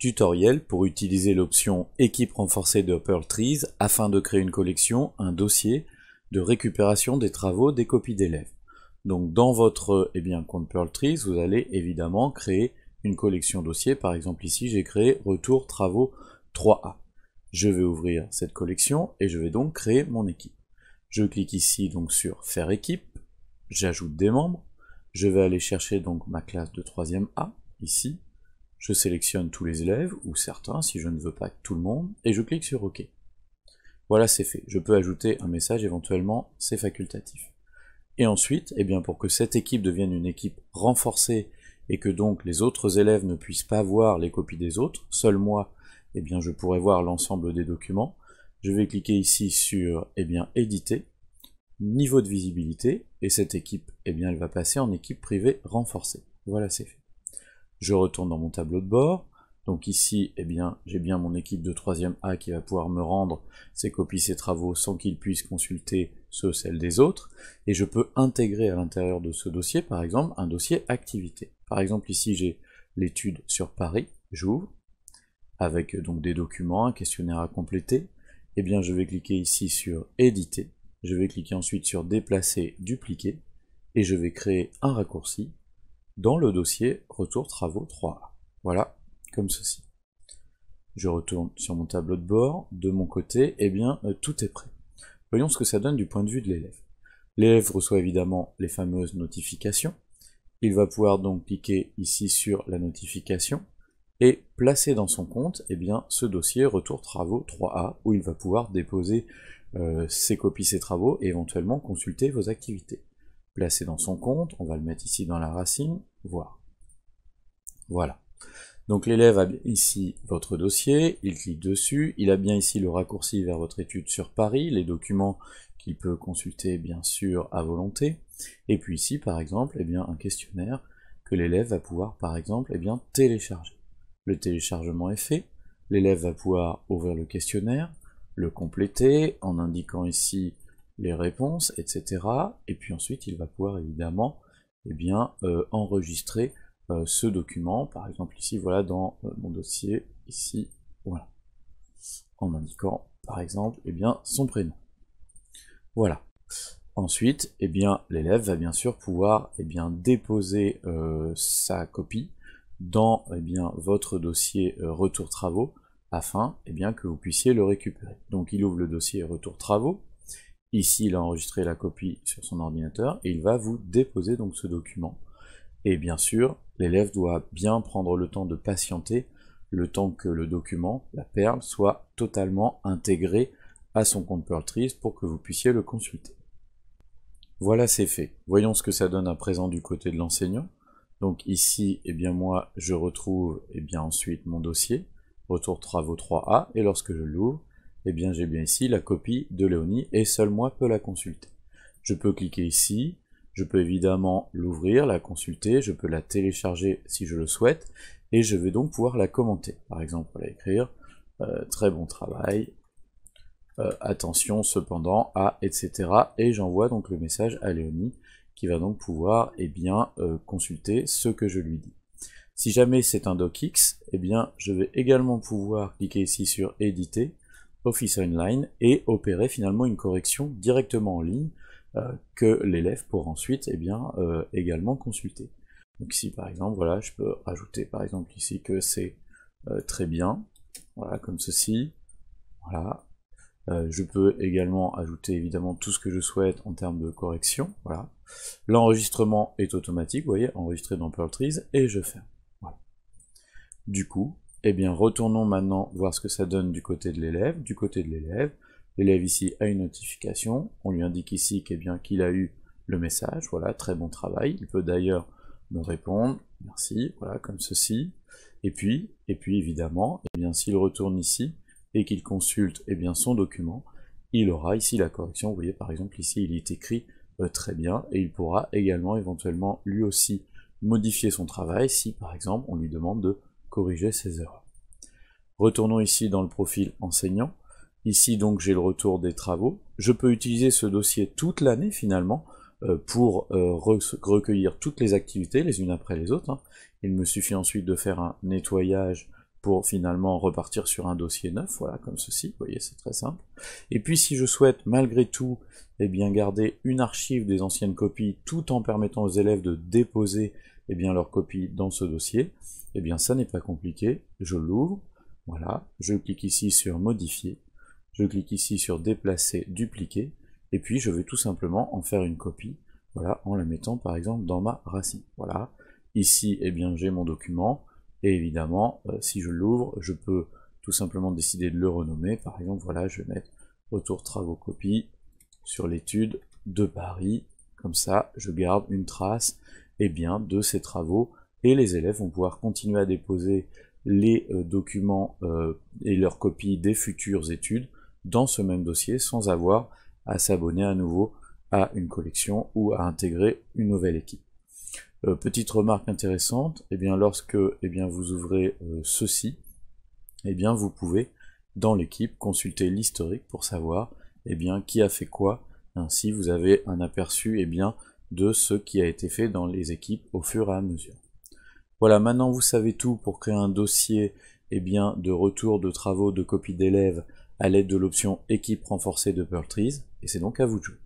Tutoriel pour utiliser l'option équipe renforcée de Pearltrees afin de créer une collection, un dossier de récupération des travaux des copies d'élèves. Donc dans votre compte Pearltrees, vous allez évidemment créer une collection dossier. Par exemple ici j'ai créé retour travaux 3A. Je vais ouvrir cette collection et je vais donc créer mon équipe. Je clique ici donc sur faire équipe, j'ajoute des membres, je vais aller chercher donc ma classe de 3e A, ici, je sélectionne tous les élèves, ou certains si je ne veux pas tout le monde, et je clique sur OK. Voilà, c'est fait. Je peux ajouter un message éventuellement, c'est facultatif. Et ensuite, pour que cette équipe devienne une équipe renforcée, et que donc les autres élèves ne puissent pas voir les copies des autres, seul moi, je pourrais voir l'ensemble des documents, je vais cliquer ici sur éditer, niveau de visibilité, et cette équipe, elle va passer en équipe privée renforcée. Voilà, c'est fait. Je retourne dans mon tableau de bord, donc ici, j'ai bien mon équipe de 3e A qui va pouvoir me rendre ses copies, ses travaux, sans qu'il puisse consulter celles des autres, et je peux intégrer à l'intérieur de ce dossier, par exemple, un dossier activité. Par exemple, ici, j'ai l'étude sur Paris, j'ouvre, avec donc des documents, un questionnaire à compléter, je vais cliquer ici sur éditer, je vais cliquer ensuite sur déplacer, dupliquer, et je vais créer un raccourci dans le dossier retour travaux 3A. Voilà, comme ceci. Je retourne sur mon tableau de bord, de mon côté, tout est prêt. Voyons ce que ça donne du point de vue de l'élève. L'élève reçoit évidemment les fameuses notifications. Il va pouvoir donc cliquer ici sur la notification et placer dans son compte ce dossier retour travaux 3A où il va pouvoir déposer ses copies, ses travaux et éventuellement consulter vos activités. Placer dans son compte, on va le mettre ici dans la racine, voir. Voilà. Donc l'élève a ici votre dossier, il clique dessus, il a bien ici le raccourci vers votre étude sur Paris, les documents qu'il peut consulter bien sûr à volonté, et puis ici par exemple un questionnaire que l'élève va pouvoir par exemple télécharger. Le téléchargement est fait, l'élève va pouvoir ouvrir le questionnaire, le compléter en indiquant ici les réponses, etc. Et puis ensuite il va pouvoir évidemment enregistrer ce document, par exemple ici, voilà, dans mon dossier, ici, voilà, en indiquant par exemple son prénom. Voilà. Ensuite, l'élève va bien sûr pouvoir déposer sa copie dans votre dossier retour travaux afin que vous puissiez le récupérer. Donc il ouvre le dossier retour travaux. Ici, il a enregistré la copie sur son ordinateur et il va vous déposer donc ce document. Et bien sûr, l'élève doit bien prendre le temps de patienter, le temps que le document, la perle, soit totalement intégré à son compte Pearltrees pour que vous puissiez le consulter. Voilà, c'est fait. Voyons ce que ça donne à présent du côté de l'enseignant. Donc ici, moi, je retrouve ensuite mon dossier, retour travaux 3A, et lorsque je l'ouvre, j'ai bien ici la copie de Léonie, et seul moi peux la consulter. Je peux cliquer ici, je peux évidemment l'ouvrir, la consulter, je peux la télécharger si je le souhaite, et je vais donc pouvoir la commenter. Par exemple, on va écrire très bon travail, attention cependant à, etc. Et j'envoie donc le message à Léonie, qui va donc pouvoir consulter ce que je lui dis. Si jamais c'est un docx, je vais également pouvoir cliquer ici sur éditer, Office Online, et opérer finalement une correction directement en ligne que l'élève pourra ensuite également consulter. Donc ici par exemple, voilà, je peux rajouter par exemple ici que c'est très bien, voilà, comme ceci, voilà. Je peux également ajouter évidemment tout ce que je souhaite en termes de correction, voilà. L'enregistrement est automatique, vous voyez, enregistré dans Pearltrees, et je ferme. Voilà. Du coup, retournons maintenant voir ce que ça donne du côté de l'élève. Du côté de l'élève, l'élève ici a une notification, on lui indique ici qu'il a eu le message, voilà, très bon travail, il peut d'ailleurs me répondre, merci, voilà, comme ceci, et puis évidemment, s'il retourne ici, et qu'il consulte son document, il aura ici la correction, vous voyez par exemple ici il est écrit très bien, et il pourra également éventuellement lui aussi modifier son travail si par exemple on lui demande de corriger ses erreurs. Retournons ici dans le profil enseignant, ici donc j'ai le retour des travaux, je peux utiliser ce dossier toute l'année finalement pour recueillir toutes les activités les unes après les autres, hein. Il me suffit ensuite de faire un nettoyage pour finalement repartir sur un dossier neuf, voilà, comme ceci, vous voyez, c'est très simple. Et puis si je souhaite malgré tout, eh bien, garder une archive des anciennes copies, tout en permettant aux élèves de déposer eh bien, leurs copies dans ce dossier, eh bien ça n'est pas compliqué, je l'ouvre, voilà, je clique ici sur modifier, je clique ici sur déplacer, dupliquer, et puis je vais tout simplement en faire une copie, voilà, en la mettant par exemple dans ma racine, voilà. Ici, eh bien, j'ai mon document, et évidemment, si je l'ouvre, je peux tout simplement décider de le renommer. Par exemple, voilà, je vais mettre retour travaux copie sur l'étude de Paris. Comme ça, je garde une trace eh bien, de ces travaux, et les élèves vont pouvoir continuer à déposer les documents et leurs copies des futures études dans ce même dossier sans avoir à s'abonner à nouveau à une collection ou à intégrer une nouvelle équipe. Petite remarque intéressante, eh bien, lorsque eh bien, vous ouvrez ceci, eh bien, vous pouvez, dans l'équipe, consulter l'historique pour savoir eh bien, qui a fait quoi. Ainsi, vous avez un aperçu eh bien, de ce qui a été fait dans les équipes au fur et à mesure. Voilà, maintenant vous savez tout pour créer un dossier eh bien, de retour de travaux de copie d'élèves à l'aide de l'option équipe renforcée de Perltrees, et c'est donc à vous de jouer.